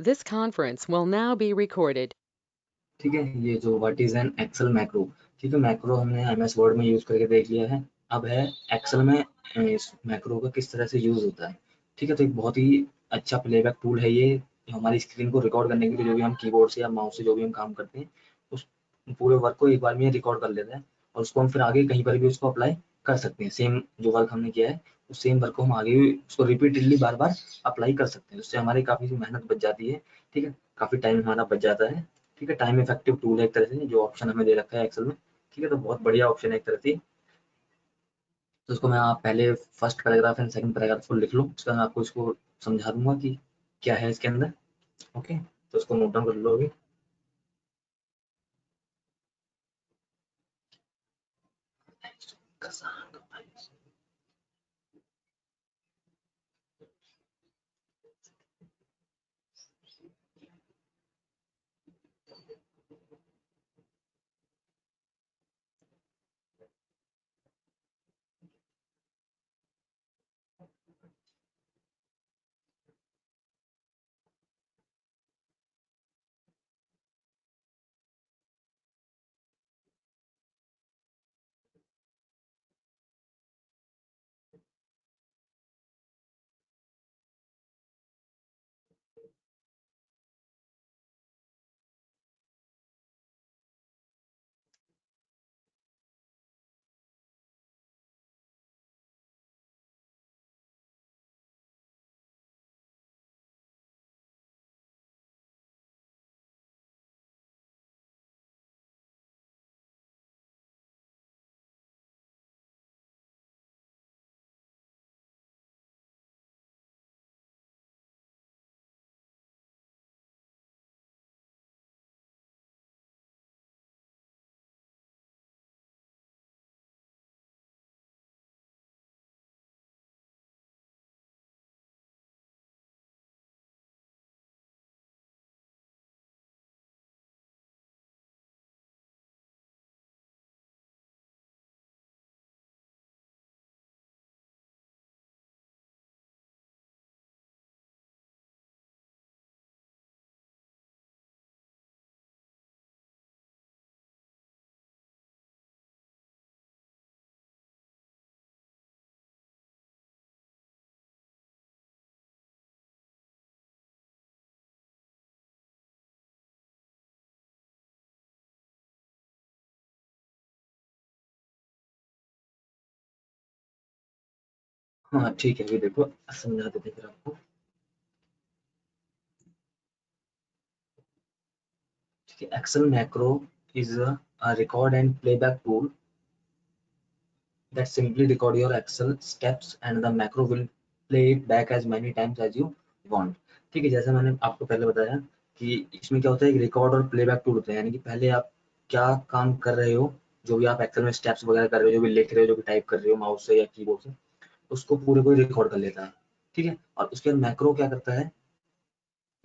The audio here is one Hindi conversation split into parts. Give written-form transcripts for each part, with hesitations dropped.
This conference will now be recorded. ठीक है, ये जो what is an Excel macro, ठीक है, मैक्रो हमने एमएस वर्ड में यूज करके देख लिया है। अब है एक्सेल में इस मैक्रो का किस तरह से यूज होता है। ठीक है, तो एक बहुत ही अच्छा प्लेबैक टूल है ये, हमारी स्क्रीन को रिकॉर्ड करने के लिए जो भी हम कीबोर्ड से या माउस से जो भी हम काम करते हैं उस पूरे वर्क को एक बार में रिकॉर्ड कर लेता है, और उसको हम फिर आगे कहीं पर भी उसको अप्लाई कर सकते हैं। सेम जो वर्क हमने किया है उस सेम वर्क को हम आगे भी उसको रिपीटेडली बार बार अप्लाई कर सकते हैं, उससे हमारी काफ़ी मेहनत बच जाती है। ठीक है, काफ़ी टाइम हमारा बच जाता है। ठीक है, टाइम इफेक्टिव टूल है एक तरह से, जो ऑप्शन हमें दे रखा है एक्सेल में। ठीक है, तो बहुत बढ़िया ऑप्शन है एक तरह से। तो उसको मैं आप पहले first paragraph and second paragraph को लिख लो, उसका मैं आपको इसको समझा दूंगा कि क्या है इसके अंदर। ओके, तो उसको नोट डाउन कर लोगे। हाँ ठीक है, ये देखो समझा देते फिर आपको। ठीक है, Excel macro is a record and playback tool that simply record your Excel steps and the macro will play it back as many times as you want। ठीक है, जैसे मैंने आपको पहले बताया कि इसमें क्या होता है, एक रिकॉर्ड और प्लेबैक टूल होता है, यानी कि पहले आप क्या काम कर रहे हो, जो भी आप एक्सेल में स्टेप्स वगैरह कर रहे हो, जो भी लिख रहे हो, जो भी टाइप कर रहे हो माउस से या कीबोर्ड से, उसको पूरे को रिकॉर्ड कर लेता है। ठीक है, और उसके बाद मैक्रो क्या करता है,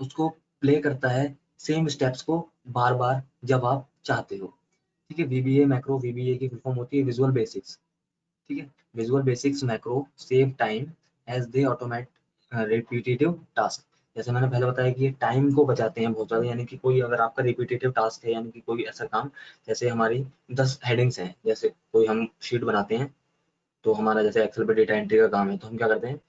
उसको प्ले करता है सेम स्टेप्स को बार बार जब आप चाहते हो। ठीक है, वीबीए मैक्रो, वीबीए की फुल फॉर्म होती है विजुअल बेसिक्स। ठीक है, visual basics macro save time as they automate repetitive task. जैसे मैंने पहले बताया कि ये टाइम को बचाते हैं बहुत ज़्यादा, यानी कि कोई अगर आपका रिपीटेटिव टास्क है, यानी कि कोई ऐसा काम, जैसे हमारी 10 हेडिंग्स हैं, जैसे कोई हम शीट बनाते हैं, तो हमारा जैसे एक्सेल पे डेटा एंट्री का काम है, तो हम क्या करते हैं,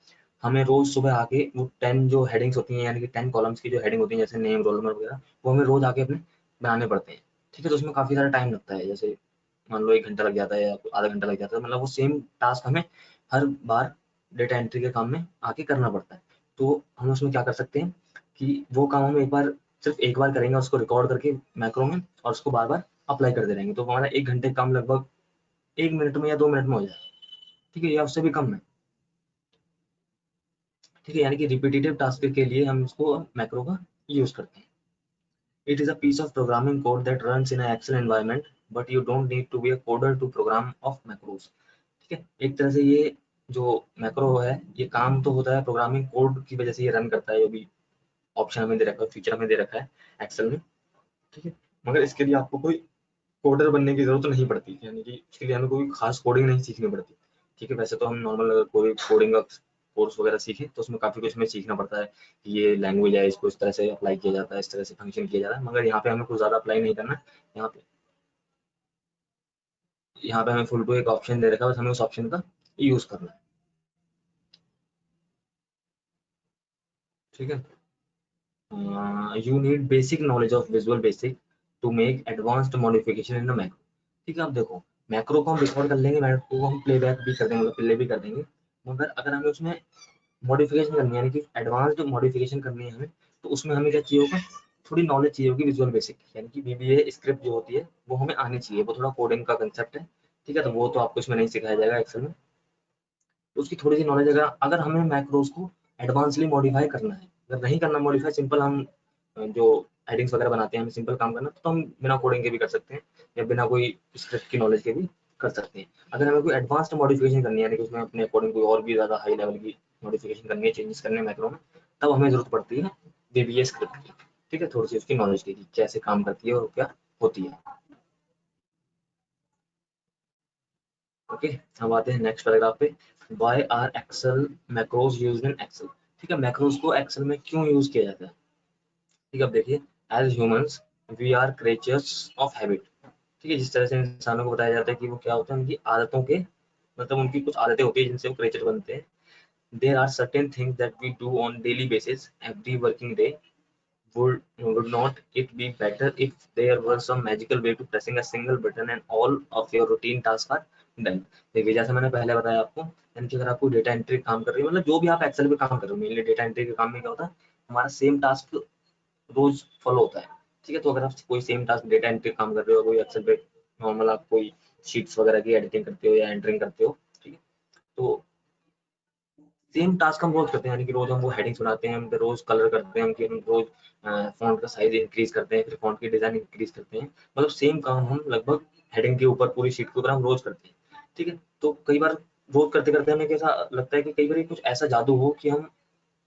हमें रोज सुबह आके वो 10 जो हेडिंग्स होती हैं, यानी कि 10 कॉलम्स की जो हेडिंग होती है, जैसे नेम, रोल नंबर वगैरह, वो हमें रोज आके अपने बनाने पड़ते हैं। ठीक है, तो उसमें काफ़ी सारा टाइम लगता है, जैसे मान लो 1 घंटा लग जाता है या आधा घंटा लग जाता है, मतलब वो सेम टास्क हमें हर बार डेटा एंट्री के काम में आके करना पड़ता है। तो हम उसमें क्या कर सकते हैं कि वो काम हम एक बार, सिर्फ एक बार करेंगे, उसको रिकॉर्ड करके मैक्रो में, और उसको बार बार अप्लाई करते रहेंगे, तो हमारा 1 घंटे काम लगभग 1 मिनट में या 2 मिनट में हो जाएगा। ठीक है, या उससे भी कम है। ठीक है, यानी कि रिपीटेटिव टास्क के लिए हम इसको मैक्रो का यूज करते हैं। It is a piece of programming code that runs in Excel environment, but you don't need to be a coder to program of macros. ठीक है, एक तरह से ये जो मैक्रो है, ये काम तो होता है प्रोग्रामिंग कोड की वजह से ये रन करता है, जो भी ऑप्शन हमें दे रखा है, फीचर हमें दे रखा है एक्सेल में। ठीक है, मगर इसके लिए आपको कोई कोडर बनने की जरूरत नहीं पड़ती, यानी कि इसके लिए हमें कोई खास कोडिंग नहीं सीखनी पड़ती। ठीक है, वैसे तो हम नॉर्मल अगर कोई कोर्स वगैरह सीखे तो उसमें काफ़ी कुछ हमें सीखना पड़ता है कि ये लैंग्वेज है, इसको इस तरह से अप्लाई किया जाता है, इस तरह से फंक्शन किया जाता है, मगर यहाँ पे हमें कुछ ज़्यादा अप्लाई नहीं करना है। यहाँ पे हमें फुल टू एक ऑप्शन दे रखा है, बस हमें उस ऑप्शन का यूज़ करना है। ठीक है, you need basic knowledge of visual basic to make advanced modification in the macro. ठीक है, आप देखो मैक्रो को हम रिकॉर्ड कर लेंगे, मैक्रो को हम प्लेबैक भी कर देंगे, मतलब प्ले भी कर देंगे, मगर अगर हमें उसमें मॉडिफिकेशन करनी है, यानी कि एडवांस्ड मॉडिफिकेशन करनी है हमें, तो उसमें हमें क्या चाहिए होगा, थोड़ी नॉलेज चाहिए होगी विजुअल बेसिक, यानी कि VBA स्क्रिप्ट जो होती है वो हमें आनी चाहिए, वो थोड़ा कोडिंग का कंसेप्ट है। ठीक है, तो वो तो आपको इसमें नहीं सिखाया जाएगा एक्सेल में, तो उसकी थोड़ी सी नॉलेज, अगर अगर हमें मैक्रोज को एडवांसली मॉडिफाई करना है, अगर नहीं करना मॉडिफाई, सिंपल हम जो हेडिंग्स वगैरह बनाते हैं, हमें सिंपल काम करना, तो हम बिना कोडिंग के भी कर सकते हैं या बिना कोई स्क्रिप्ट की नॉलेज के भी कर सकते हैं। अगर हमें कोई एडवांस्ड मॉडिफिकेशन करनी है, यानी कि उसमें अपने अकॉर्डिंग कोई और भी ज़्यादा हाई लेवल की मॉडिफिकेशन करनी है, चेंजेस करने हैं मैक्रो में, तब हमें जरूरत पड़ती है VBA स्क्रिप्ट की। ठीक है, थोड़ी सी उसकी नॉलेज की, कैसे काम करती है और क्या होती है। ओके, हम आते हैं नेक्स्ट पैराग्राफ पे। Why are Excel macros used in Excel. ठीक है, मैक्रोज को एक्सेल में क्यों यूज किया जाता है। ठीक है, अब देखिए, as humans we are creatures of habit. ठीक है, जिस तरह से इंसानों को बताया जाता है कि वो क्या होता है, उनकी आदतों के, मतलब उनकी कुछ आदतें होती है जिनसे वो क्रिएचर बनते हैं। There are certain things that we do on daily basis every working day. Would not it be better if there were some magical way to pressing a single button and all of your routine tasks are done? देखिए, जैसे मैंने पहले बताया आपको, यानी कि अगर आपको डेटा एंट्री काम कर रही है, मतलब जो भी आप एक्सेल पे काम कर रहे हो, मेनली डेटा एंट्री के काम में क्या होता है, हमारा सेम टास्क रोज फॉलो होता है। ठीक है, तो अगर आप कोई सेम टास्क डेटा एंट्री काम कर रहे हो, कोई एक्सेल पे नॉर्मल आप कोई शीट्स वगैरह की एडिटिंग करते हो या एंटरिंग करते हो, ठीक है, तो सेम टास्क हम रोज करते हैं, यानी कि रोज हम वो हेडिंग्स बनाते हैं, हम रोज कलर करते हैं, हम रोज फॉन्ट का साइज इंक्रीज करते हैं, फिर फॉन्ट की डिजाइन इंक्रीज करते हैं, मतलब सेम काम हम लगभग हेडिंग के ऊपर पूरी शीट के ऊपर हम रोज करते हैं। ठीक है, तो कई बार रोज करते करते हमें कैसा लगता है कि कई बार कुछ ऐसा जादू हो कि हम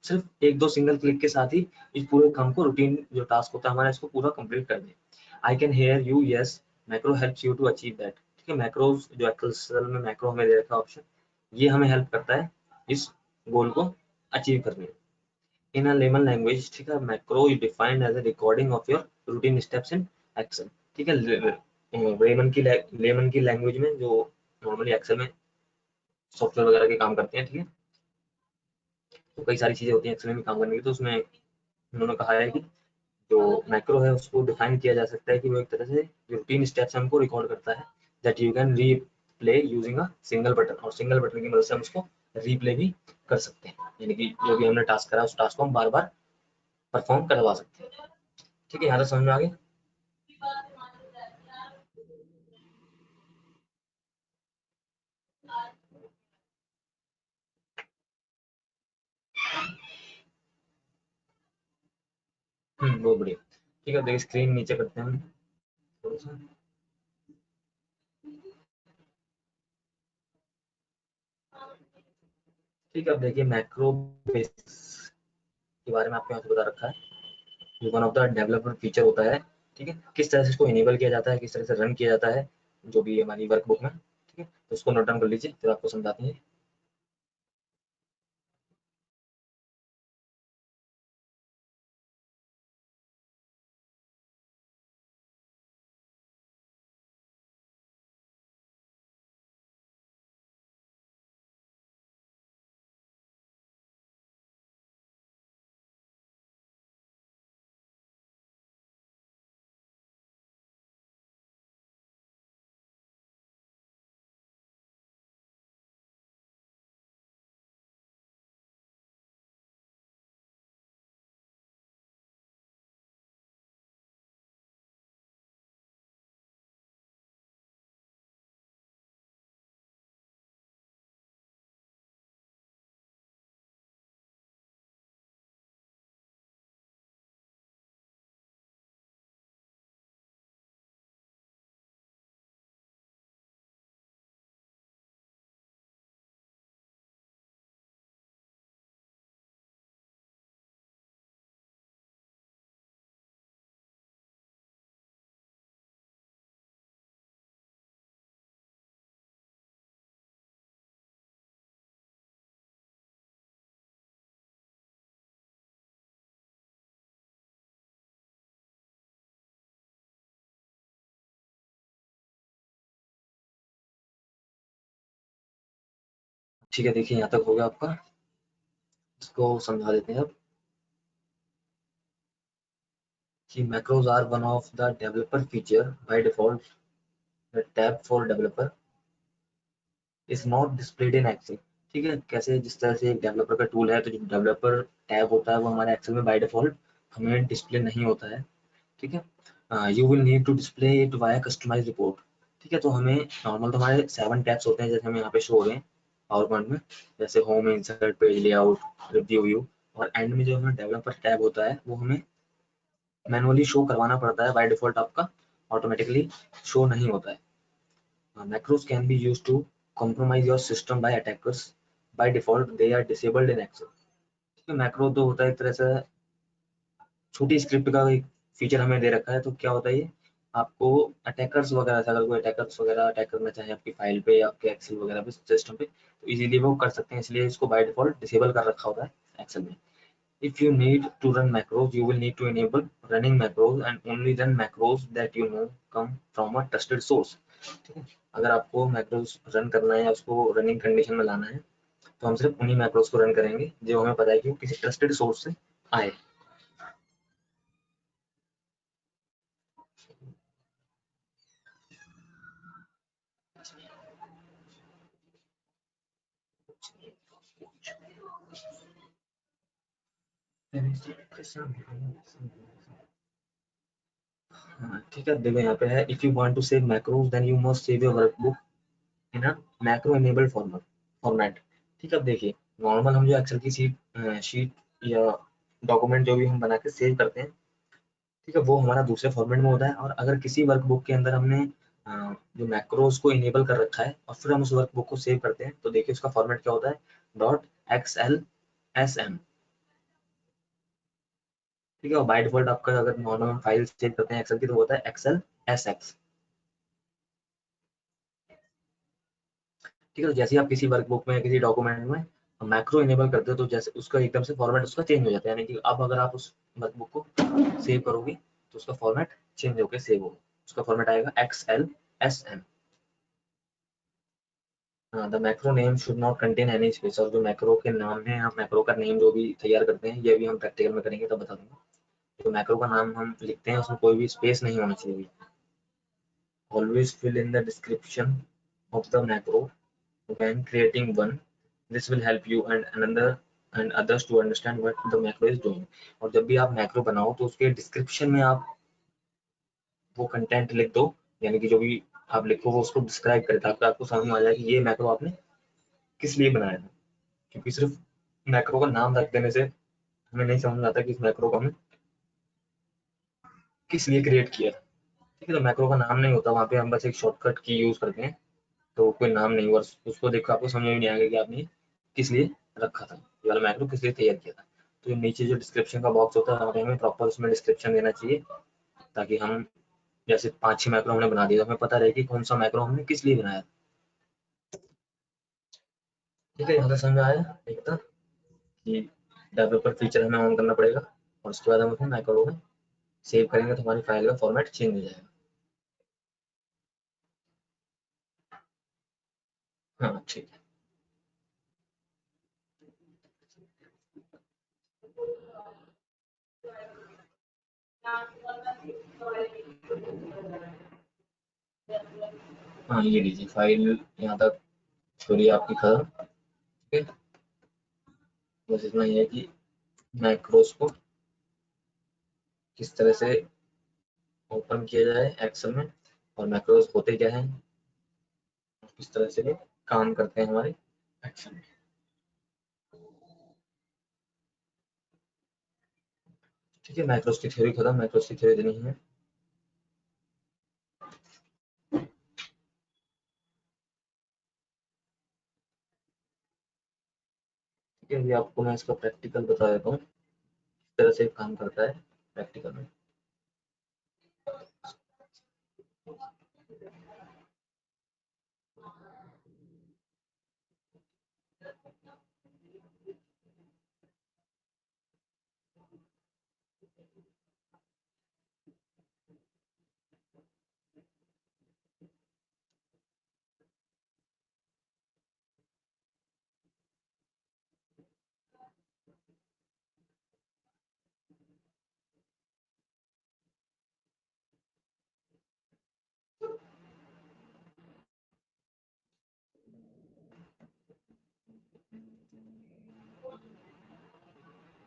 सिर्फ एक दो सिंगल क्लिक के साथ ही इस पूरे काम को, रूटीन जो टास्क होता है हमारा, इसको पूरा कंप्लीट कर दें। I can hear you, yes macro helps you to achieve that. ठीक है, मैक्रोज जो एक्सेल में मैक्रो हमें दे रखा ऑप्शन, ये हमें हेल्प करता है इस गोल को अचीव करने में। इन अ लेमन लैंग्वेज, ठीक है, macro is defined as a recording of your routine steps in Excel. ठीक है, लेमन की लैंग्वेज में, जो नॉर्मली एक्सेल में सॉफ्टवेयर वगैरह के काम करते हैं, ठीक है, तो कई सारी चीजें होती हैं एक्सेल में भी काम करने की, तो उसमें उन्होंने कहा है कि जो मैक्रो है उसको डिफाइन किया जा सकता है कि वो एक तरह से जो रूटीन स्टेप्स हमको रिकॉर्ड करता है, that you can replay using a single button, और सिंगल बटन की मदद से हम उसको रीप्ले भी कर सकते हैं, यानी कि जो भी हमने टास्क करा उस टास्क को हम बार बार परफॉर्म करवा सकते हैं। ठीक है, यहाँ तक समझ में आ गया। बहुत बढ़िया। ठीक है, देखिए स्क्रीन नीचे करते हैं हम थोड़ा सा। ठीक है, अब देखिए मैक्रो बेस के बारे में आपको यहाँ पे बता रखा है, ये one of the development feature होता है। ठीक है, किस तरह से इसको इनेबल किया जाता है, किस तरह से रन किया जाता है, जो भी हमारी वर्कबुक में। ठीक है, तो उसको नोट डाउन कर लीजिए, फिर आपको समझाते हैं। ठीक है, देखिए यहाँ तक हो गया आपका, इसको समझा देते हैं अब कि macros are one of the developer feature by default the tab for developer is not displayed in Excel. ठीक है, कैसे, जिस तरह से एक डेवलपर का टूल है तो जो डेवलपर टैब होता है वो हमारे एक्सेल में बाय डिफॉल्ट हमें डिस्प्ले नहीं होता है। ठीक है, you will need to display it via customize report. ठीक है, तो हमें नॉर्मल तो हमारे 7 टैब्स होते हैं जैसे हमें यहाँ पे शो हो रहे हैं पावर पॉइंट में, जैसे home, insert, page layout, review view, और एंड में जो हमें डेवलपर टैब होता है वो हमें मैनुअली शो करवाना पड़ता है, बाय डिफॉल्ट आपका ऑटोमेटिकली शो नहीं होता है। Macros can be used to compromise your system by attackers. By default, they are disabled in Excel. ठीक है, मैक्रो तो होता है एक तरह से छोटी स्क्रिप्ट का एक फीचर हमें दे रखा है, तो क्या होता है ये आपको अटैकर्स वगैरह से, अगर कोई अटैकर्स वगैरह अटैक करना चाहे आपकी फाइल पे या आपके एक्सेल वगैरह पे सिस्टम पे, तो इजीली वो कर सकते हैं, इसलिए इसको बाय डिफॉल्ट डिसेबल कर रखा होता है एक्सेल में। If you need to run macros, you will need to enable running macros and only run macros that you know come from a trusted source। ठीक है, अगर आपको मैक्रोस रन करना है या उसको रनिंग कंडीशन में लाना है तो हम सिर्फ उन्हीं मैक्रोस को रन करेंगे जो हमें पता है कि वो किसी ट्रस्टेड सोर्स से आए। हाँ, ठीक है, देखो यहाँ पे है, if you want to save macros then you must save your workbook in a macro enabled format. ठीक है, अब देखिए नॉर्मल हम जो एक्सेल की शीट या डॉक्यूमेंट जो भी हम बना के सेव करते हैं, ठीक है, वो हमारा दूसरे फॉर्मेट में होता है। और अगर किसी वर्कबुक के अंदर हमने जो मैक्रोज को इनेबल कर रखा है और फिर हम उस वर्कबुक को सेव करते हैं, तो देखिए उसका फॉर्मेट क्या होता है, डॉट एक्सएल एस एम। ठीक है, और बाय डिफॉल्ट आपका अगर नॉर्मल हम फाइल सेव करते हैं एक्सेल की तो होता है एक्सएल एस एक्स। ठीक है, तो जैसे ही आप किसी वर्कबुक में किसी डॉक्यूमेंट में मैक्रो इनेबल करते हो तो जैसे उसका एकदम से फॉर्मेट उसका चेंज हो जाता है, यानी कि अब अगर आप उस वर्कबुक को सेव करोगे तो उसका फॉर्मेट चेंज होकर सेव होगा, उसका फॉर्मेट आएगा एक्सएल एस एम। हाँ, the macro name should not contain any space, और जो मैक्रो के नाम है, हम मैक्रो का नेम जो भी तैयार करते हैं ये भी हम प्रैक्टिकल में करेंगे तब बता दूंगा। जो मैक्रो का नाम हम लिखते हैं उसमें कोई भी स्पेस नहीं होना चाहिए। Always fill in the description of the macro when creating one, this will help you and another and others to understand what the macro is doing. और जब भी आप मैक्रो बनाओ तो उसके डिस्क्रिप्शन में आप वो कंटेंट लिख दो, यानी कि जो भी आप लिखो वो उसको डिस्क्राइब करे ताकि आपको समझ में आ जाए कि ये मैक्रो आपने किस लिए बनाया है। क्योंकि सिर्फ मैक्रो का नाम रख देने से हमें नहीं समझ में आता कि इस मैक्रो को हमें किस लिए क्रिएट किया। ठीक है, तो मैक्रो का नाम नहीं होता वहाँ पे, हम बस एक शॉर्टकट की यूज करते हैं, तो कोई नाम नहीं हुआ, उसको देखकर आपको समझ में नहीं आएगा कि आपने किस लिए रखा था, ये वाला मैक्रो किस लिए तैयार किया था। तो नीचे जो डिस्क्रिप्शन का बॉक्स होता है वहाँ पे हमें प्रॉपर उसमें डिस्क्रिप्शन देना चाहिए, ताकि हम जैसे 5-6 मैक्रो हमने बना दिया तो हमें पता रहे कि कौन सा मैक्रो हमने किस लिए बनाया। ठीक है, यहाँ तक समझ में आया एक था कि डेवलपर फीचर हमें ऑन करना पड़ेगा और उसके बाद हम उसमें मैक्रो में सेव करेंगे तो हमारी फाइल का फॉर्मेट चेंज हो जाएगा। हाँ ठीक है। हाँ, ये लीजिए फाइल यहाँ तक थोड़ी आपकी खत्म। ठीक है, बस इतना ही है कि मैक्रोस को किस तरह से ओपन किया जाए एक्सेल में, और मैक्रोस होते क्या हैं, किस तरह से ये काम करते हैं हमारे एक्सेल में। ठीक है, मैक्रोस की थ्योरी खत्म, मैक्रोस की थ्योरी देनी है। ठीक है, अभी आपको मैं इसका प्रैक्टिकल बता देता हूँ किस तरह से काम करता है प्रैक्टिकल में।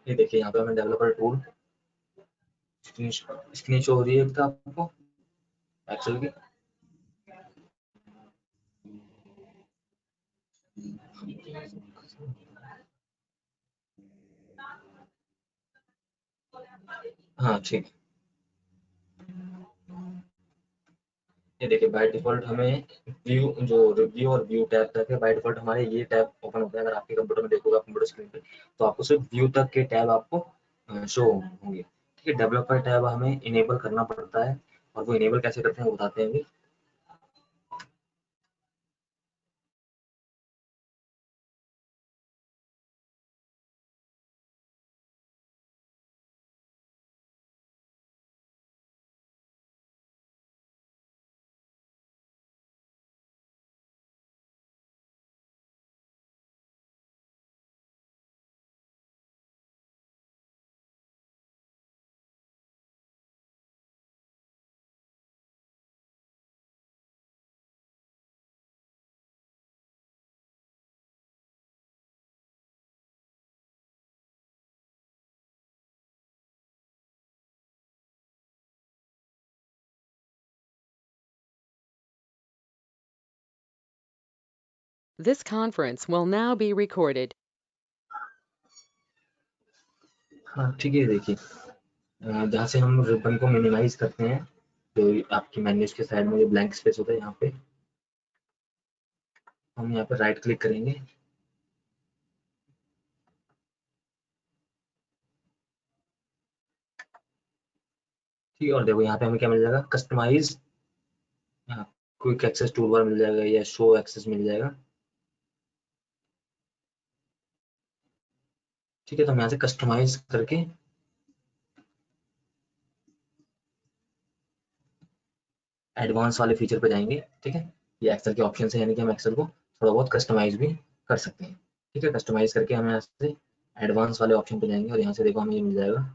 ये देखिए यहाँ पे हमें डेवलपर टूल स्क्रीन शो हो रही है आपको एक्सेल की। हाँ ठीक। ये देखिए बाय डिफॉल्ट हमें व्यू जो रिव्यू और व्यू टैब तक है, बाय डिफॉल्ट हमारे ये टैब ओपन होता है। अगर आपके कंप्यूटर में देखोगे आप कंप्यूटर स्क्रीन पे, तो आपको सिर्फ व्यू तक के टैब आपको शो होंगे। ठीक है, डेवलपर टैब हमें इनेबल करना पड़ता है, और वो इनेबल कैसे करते हैं वो बताते हैं अभी। This conference will now be recorded. हाँ ठीक है, देखिए जहाँ से हम रिबन को मिनिमाइज करते हैं, तो आपकी मेन्यूज के साइड में जो ब्लैंक स्पेस होता है यहाँ पे हम यहाँ पे राइट क्लिक करेंगे। ठीक है, और देखो यहाँ पे हमें क्या मिल जाएगा, customize quick access tool bar मिल जाएगा या शो एक्सेस मिल जाएगा। ठीक है, तो हम यहाँ से कस्टमाइज करके एडवांस वाले फीचर पे जाएंगे। ठीक है, ये एक्सेल के ऑप्शन है, यानी कि हम एक्सेल को थोड़ा बहुत कस्टमाइज भी कर सकते हैं। ठीक है, कस्टमाइज करके हम यहाँ से एडवांस वाले ऑप्शन पे जाएंगे, और यहाँ से देखो हमें ये मिल जाएगा।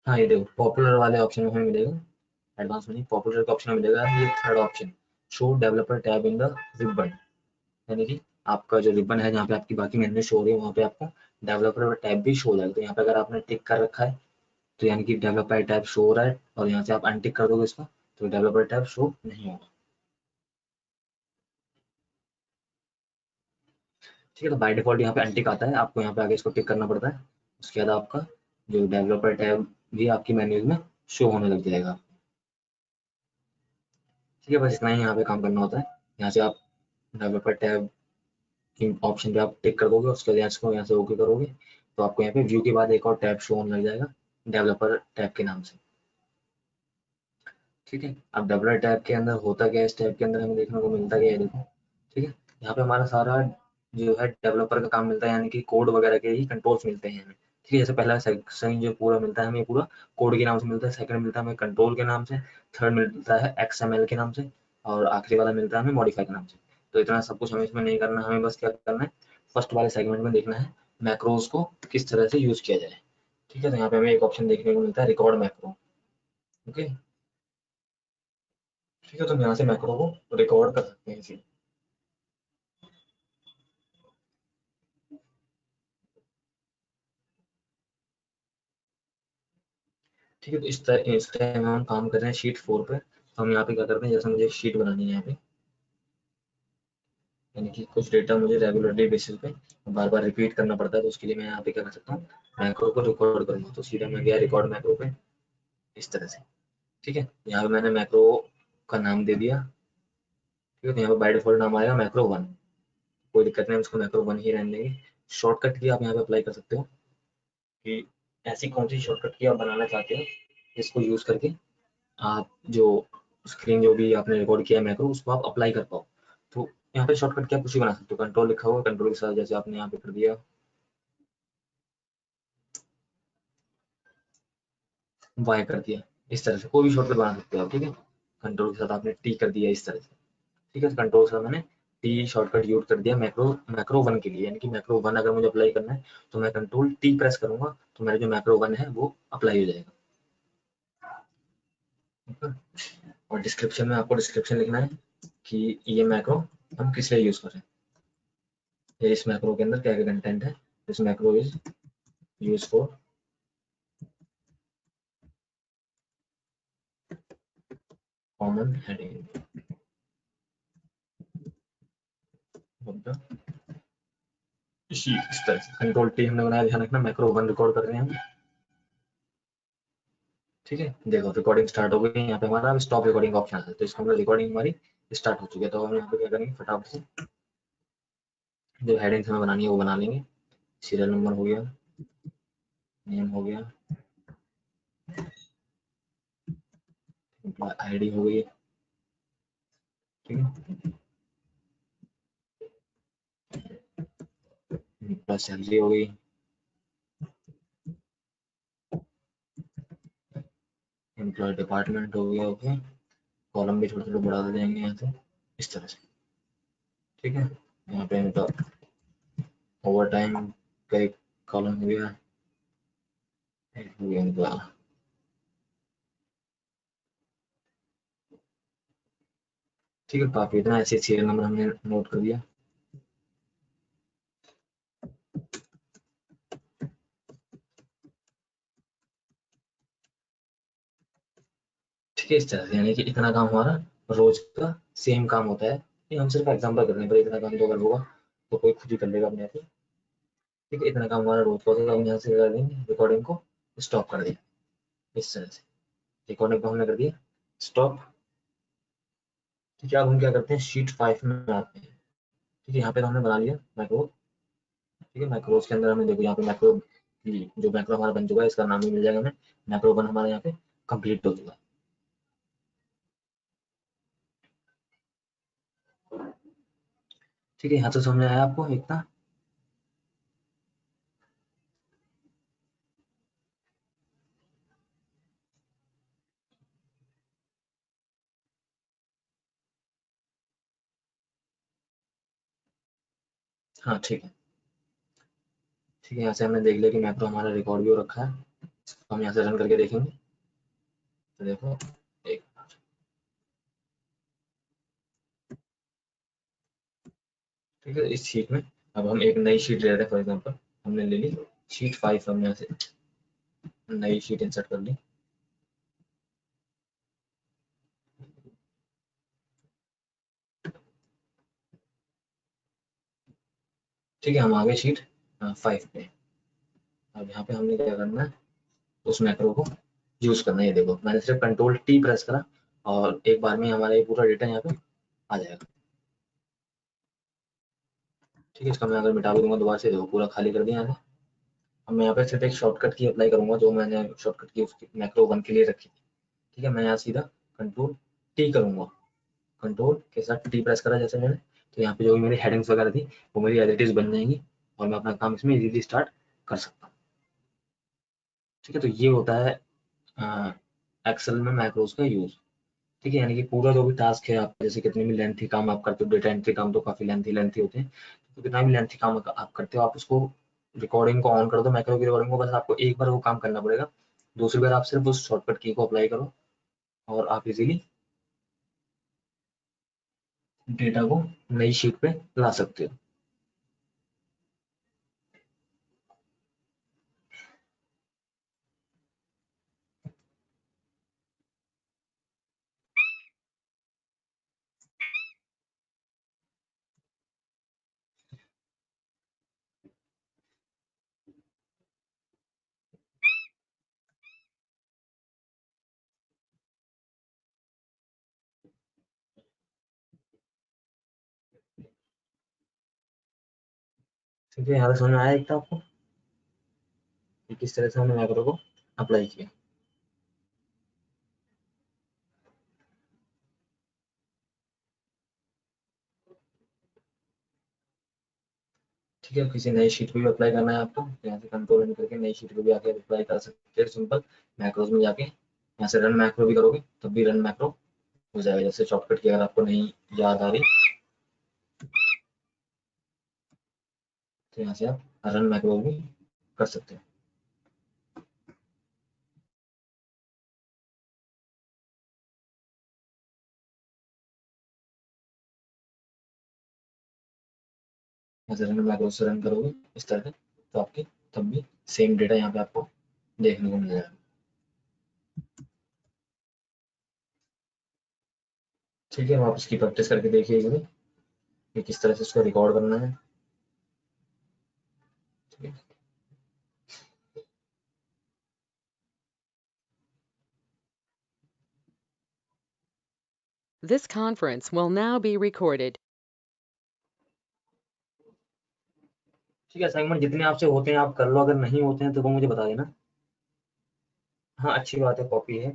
हाँ ये देखो पॉपुलर वाले ऑप्शन में हमें मिलेगा, एडवांस में नहीं, पॉपुलर का ऑप्शन में मिलेगा ये third option, show developer tab in the ribbon. यानी कि आपका जो रिबन है जहाँ पे आपकी बाकी मेन्यू शो हो रही है, वहाँ पे आपको डेवलपर टैब भी शो हो जाएगा। तो यहाँ पे अगर आपने टिक कर रखा है, तो यानी कि डेवलपर टैब शो हो रहा है, और यहाँ से आप अनटिक कर दोगे इसको, तो डेवलपर टैब शो नहीं होगा। ठीक है, तो बाय डिफॉल्ट यहाँ पे अनटिक आता है, आपको यहाँ पे आगे इसको टिक करना पड़ता है। उसके बाद आपका जो डेवलपर टैब भी आपकी मेन्यूज में शो होने लग जाएगा। ठीक है, बस इतना ही यहाँ पे काम करना होता है। यहाँ से आप डेवलपर टैब की ऑप्शन पे आप टिक कर दोगे, उसके बाद इसको यहाँ से ओके करोगे, तो आपको यहाँ पे व्यू के बाद एक और टैब शो होने लग जाएगा डेवलपर टैब के नाम से। ठीक है, अब डेवलपर टैब के अंदर होता क्या है, इस टैब के अंदर हमें देखने को मिलता क्या है, देखो। ठीक है, यहाँ पे हमारा सारा जो है डेवलपर का काम मिलता है, यानी कि कोड वगैरह के ही कंट्रोल्स मिलते हैं हमें। ठीक है, जैसे पहला सेक्शन जो पूरा मिलता है हमें, पूरा कोड के नाम से मिलता है, सेकंड मिलता है हमें कंट्रोल के नाम से, थर्ड मिलता है XML के नाम से, और आखिरी वाला मिलता है हमें मॉडिफाई के नाम से। तो इतना सब कुछ हमें इसमें नहीं करना, हमें बस क्या करना है, फर्स्ट वाले सेगमेंट में देखना है मैक्रोज को किस तरह से यूज किया जाए। ठीक है, तो यहाँ पे हमें एक ऑप्शन देखने को मिलता है रिकॉर्ड मैक्रो। ओके, ठीक है, तो हम यहाँ से मैक्रो को रिकॉर्ड कर सकते हैं इसी। ठीक है, तो इस टाइम हम काम कर रहे हैं शीट 4 पे। तो हम यहाँ पे क्या करते हैं, जैसे मुझे शीट बनानी है यहाँ पे, यानी कि कुछ डेटा मुझे रेगुलरली बेसिस पे बार बार रिपीट करना पड़ता है, तो उसके लिए मैं यहाँ पे क्या कर सकता हूँ, मैक्रो को रिकॉर्ड करूँगा। तो सीधा मैं गया रिकॉर्ड मैक्रो पे, इस तरह से। ठीक है, यहाँ पे मैंने मैक्रो का नाम दे दिया। ठीक है, तो यहाँ पे बाय डिफॉल्ट नाम आएगा मैक्रो 1। कोई दिक्कत नहीं, हम इसको मैक्रो 1 ही रहने देंगे। शॉर्टकट की आप यहाँ पे अप्लाई कर सकते हो कि ऐसी कौन सी शॉर्टकट की आप बनाना चाहते हो, जिसको यूज करके आप जो स्क्रीन जो भी आपने रिकॉर्ड किया है मैक्रो, उसको आप अप्लाई कर पाओ। तो यहाँ पे शॉर्टकट क्या कुछ भी बना सकते हो, कंट्रोल लिखा हुआ, कंट्रोल के साथ जैसे आपने यहाँ पे कर दिया वाई कर दिया, इस तरह से कोई भी शॉर्टकट बना सकते हो आप। ठीक है, कंट्रोल के साथ आपने टी कर दिया इस तरह से। ठीक है, कंट्रोल के साथ मैंने टी शॉर्टकट यूज कर दिया मैक्रो 1 के लिए, यानी कि मैक्रो 1 अगर मुझे अप्लाई करना है तो मैं कंट्रोल टी प्रेस करूंगा तो मेरा जो मैक्रो 1 है वो अप्लाई हो जाएगा। और डिस्क्रिप्शन में आपको डिस्क्रिप्शन लिखना है कि ये मैक्रो हम किस लिए यूज कर रहे हैं, इस मैक्रो के अंदर क्या क्या कंटेंट है। This macro is use for common heading इस तरह से कंट्रोल टी हमने बनाया। ध्यान रखना मैक्रो 1 रिकॉर्ड कर रहे हैं हम, ठीक है। देखो रिकॉर्डिंग स्टार्ट हो गई, यहाँ पे हमारा स्टॉप रिकॉर्डिंग का ऑप्शन आता है, तो इसको हमारी रिकॉर्डिंग हमारी स्टार्ट हो चुकी है। तो हम यहाँ पे क्या करेंगे, फटाफट से जो हेडिंग्स हमें बनानी है वो बना लेंगे। सीरियल नंबर हो गया, नेम हो गया, आईडी हो गई, ठीक है, प्लस सैलरी हो गई, एम्प्लॉय डिपार्टमेंट हो गया, ओके। कॉलम भी छोटे छोटे बढ़ा देंगे यहाँ से इस तरह से, ठीक है। यहाँ पे इनका ओवर टाइम का एक कॉलम हो गया, एक हो गया इनका, ठीक है। काफी इतना ऐसे सीरियल नंबर हमने नोट कर दिया, ठीक है। इस तरह से यानी कि इतना काम हमारा रोज का सेम काम होता है। ये हम सिर्फ एग्जांपल कर रहे हैं, पर इतना काम तो अगर होगा तो कोई खुद ही कर लेगा अपने आप ही, ठीक है। इतना काम हमारा रोज का होता है, तो हम यहाँ से कर देंगे रिकॉर्डिंग को स्टॉप कर दें इस तरह से। रिकॉर्डिंग को हमने कर दिया स्टॉप, ठीक है। अब हम क्या करते हैं, शीट 5 में आते हैं, ठीक है। यहाँ पे तो हमने बना लिया मैक्रो, ठीक है। मैक्रोज के अंदर हमें देखो यहाँ पे मैक्रो, जो मैक्रो हमारा बन चुका है इसका नाम भी मिल जाएगा हमें, मैक्रो 1 हमारा यहाँ पे कंप्लीट हो चुका है, ठीक है। यहाँ तो समझ में आया आपको इतना। हाँ ठीक है, ठीक है। यहाँ से हमने देख लिया कि मैक्रो हमारा रिकॉर्ड भी हो रखा है, तो हम यहाँ से रन करके देखेंगे। तो देखो एक, ठीक है। इस शीट में अब हम एक नई शीट ले रहे हैं, फॉर एग्जांपल हमने ले ली शीट 5, हम यहाँ से नई शीट इंसर्ट कर ली, ठीक है। हम आ गए शीट 5 पे। अब यहाँ पे हमने क्या करना है, उस मैक्रो को यूज करना है। ये देखो मैंने सिर्फ कंट्रोल टी प्रेस करा और एक बार में हमारा ये पूरा डेटा यहाँ पे आ जाएगा, ठीक है। इसका मैं अगर मिटा भी दूंगा दोबारा से, देखो पूरा खाली कर दिया यहाँ से। अब मैं यहाँ पे सिर्फ एक शॉर्टकट की अप्लाई करूंगा, जो मैंने शॉर्टकट की उसकी मैक्रो 1 के लिए रखी थी, ठीक है। मैं यहाँ सीधा कंट्रोल टी करूंगा, कंट्रोल के साथ टी प्रेस करा जैसे मैंने, तो यहाँ पे जो भी मेरी हेडिंग्स वगैरह थी वो मेरी एज इट इज बन जाएंगी और मैं अपना काम इसमें इजीली स्टार्ट कर सकता हूँ, ठीक है। तो ये होता है एक्सेल में मैक्रोज का यूज, ठीक है। यानी कि पूरा जो भी टास्क है आप, जैसे कितने भी लेंथी काम आप करते हो, डेटा एंट्री काम तो काफी लेंथी लेंथी होते हैं, तो कितना भी लेंथी काम आप करते हो, आप उसको रिकॉर्डिंग को ऑन कर दो, मैक्रो की रिकॉर्डिंग को, बस आपको एक बार वो काम करना पड़ेगा, दूसरी बार आप सिर्फ उस शॉर्टकट की को अप्लाई करो और आप इजीली डेटा को नई शीट पे ला सकते हो। ठीक है, यहाँ पे समझ में आया एक तो आपको कि किस तरह से हमने मैक्रो को अप्लाई किया, ठीक है। किसी नई शीट पे भी अप्लाई करना है आपको, तो यहाँ से कंट्रोल एन करके नई शीट पे भी आके अप्लाई कर सकते हैं, सिंपल मैक्रोज में जाके यहाँ से रन मैक्रो भी करोगे तब भी रन मैक्रो हो जाएगा। जैसे शॉर्टकट की अगर आपको नहीं याद आ रही तो यहाँ से आप रन मैक्रो भी कर सकते हैं। यहाँ से रन मैक्रो से रन करोगे इस तरह से, तो आपके तब भी सेम डेटा यहाँ पे आपको देखने को मिल जाएगा। ठीक है, आप इसकी प्रैक्टिस करके देखिए कि किस तरह से इसको रिकॉर्ड करना है। ठीक है। This conference will now be recorded. ठीक है, असाइनमेंट जितने आपसे होते हैं आप कर लो, अगर नहीं होते हैं तो वो मुझे बता देना। हाँ, अच्छी बात है, कॉपी है।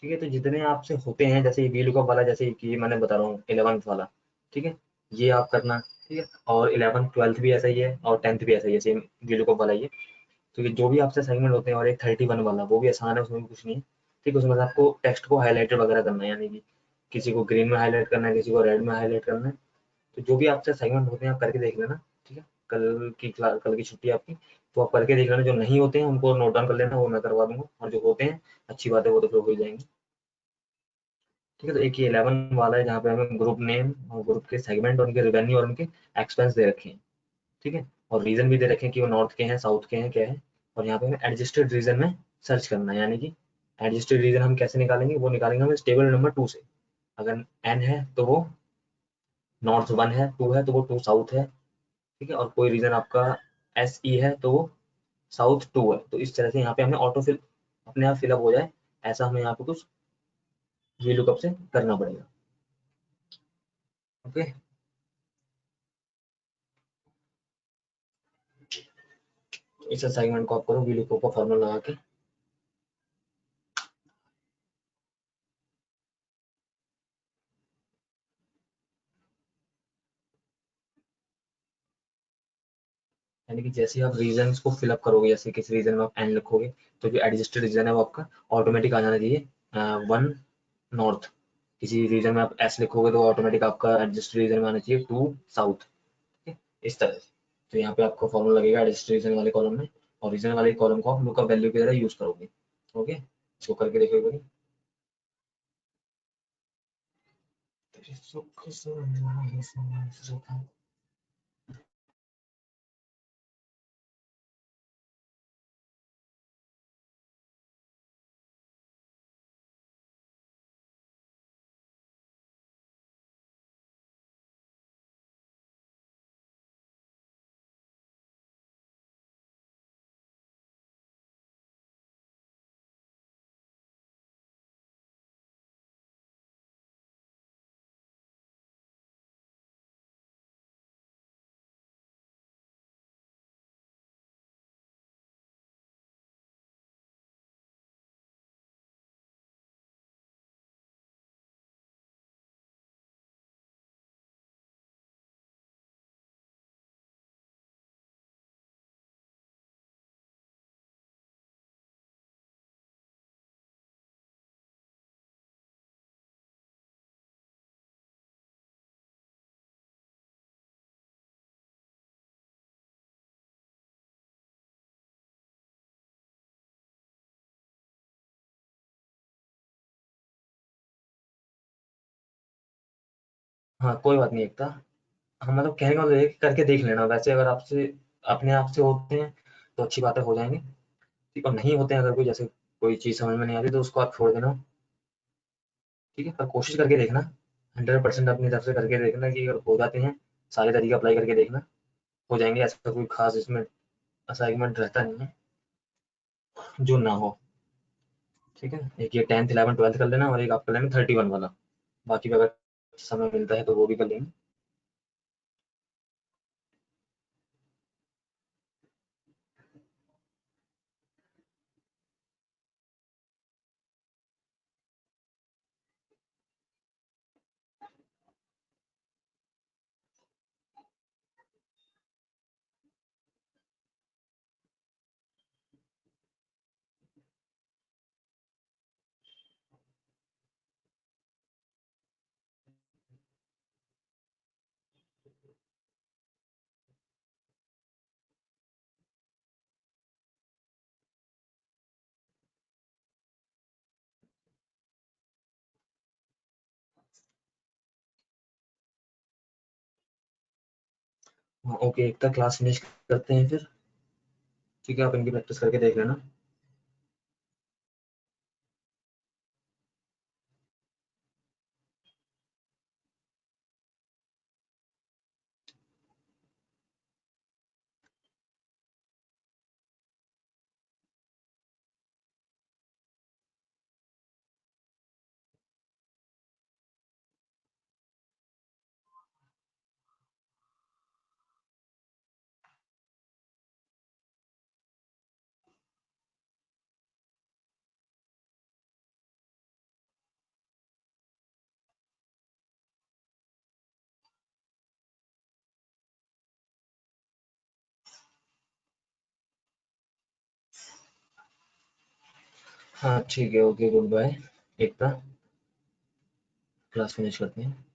ठीक है, तो जितने आपसे होते हैं, जैसे ये वीलुकअप वाला, जैसे कि मैंने बता रहा हूँ 11th वाला, ठीक है, ये आप करना। ठीक है, और 11th 12th भी ऐसा ही है और 10th भी ऐसा ही है, सेम वीलुकअप वाला ही है। तो ये जो भी आपसे असाइनमेंट होते हैं, और एक 31 वाला वो भी आसान है, उसमें भी कुछ नहीं है। ठीक है, उसमें बस आपको टेक्स्ट को हाईलाइटेड वगैरह करना है, यानी कि किसी को ग्रीन में हाईलाइट करना है, किसी को रेड में हाईलाइट करना है। तो जो भी आपसे असाइनमेंट होते हैं आप करके देख लेना। ठीक है, कल की छुट्टी आपकी, तो आप करके देख लेना। जो नहीं होते हैं उनको नोट डाउन कर लेना, वो मैं करवा दूंगा, और जो होते हैं अच्छी बात है, वो तो फिर हो ही जाएंगे। ठीक है, तो एक ये 11 वाला है जहाँ पे हमें ग्रुप नेम और ग्रुप के सेगमेंट और उनके रेवेन्यू और उनके एक्सपेंस दे रखे हैं। ठीक है, और रीजन भी दे रखे हैं कि वो नॉर्थ के हैं, साउथ के हैं, क्या है। और यहाँ पे हमें एडजस्टेड रीजन में सर्च करना है, यानी कि एडजस्टेड रीजन हम कैसे निकालेंगे, वो निकालेंगे हम इस टेबल नंबर 2 से। अगर एन है तो वो नॉर्थ 1 है, 2 है तो वो 2 साउथ है। ठीक है, और कोई रीजन आपका एस ई है तो वो साउथ 2 है। तो इस तरह से यहाँ पे हमें ऑटो फिल अपने आप फिलअप हो जाए, ऐसा हमें यहाँ पे कुछ वीलुकअप से करना पड़ेगा। ओके, इस असाइनमेंट को आप करो वीलुकअप का फॉर्मूला लगा के। यानी कि जैसे आप रीजन को फिलअप करोगे, जैसे किस रीजन में आप एन लिखोगे, तो जो एडजस्टेड रीजन है वो आपका ऑटोमेटिक आ जाना चाहिए 1 नॉर्थ। किसी रीजन में आप एस लिखोगे तो ऑटोमेटिक आपका एडजस्टेड रीजन में आना चाहिए 2 साउथ। ठीक है, इस तरह से। तो यहाँ पे आपको फॉर्मूला लगेगा एडजस्टेड रीजन वाले कॉलम में, और रीजन वाले कॉलम को आप लुकअप वैल्यू की तरह यूज करोगे। ओके, इसको करके देखो एक बारी। हाँ, कोई बात नहीं एकता। हाँ, मतलब कहने का मतलब ये है कि करके देख लेना। वैसे अगर आपसे अपने आप से होते हैं तो अच्छी बातें हो जाएंगी। ठीक, और नहीं होते हैं, अगर कोई जैसे कोई चीज़ समझ में नहीं आती तो उसको आप छोड़ देना। ठीक है, पर कोशिश करके देखना, 100% अपनी तरफ से करके देखना कि अगर हो जाते हैं, सारे तरीके अप्लाई करके देखना, हो जाएंगे। ऐसा कोई खास इसमें असाइनमेंट रहता नहीं है जो ना हो। ठीक है, एक ये 10th 11th 12th कर लेना, और एक आप कर लेना 31 वाला। बाकी का अगर समय मिलता है तो वो भी कर लेंगे। ओके, एकता क्लास फिनिश करते हैं फिर। ठीक है, आप इनकी प्रैक्टिस करके देख लेना। हाँ ठीक है, ओके, गुड बाय एकता, क्लास फिनिश करते हैं।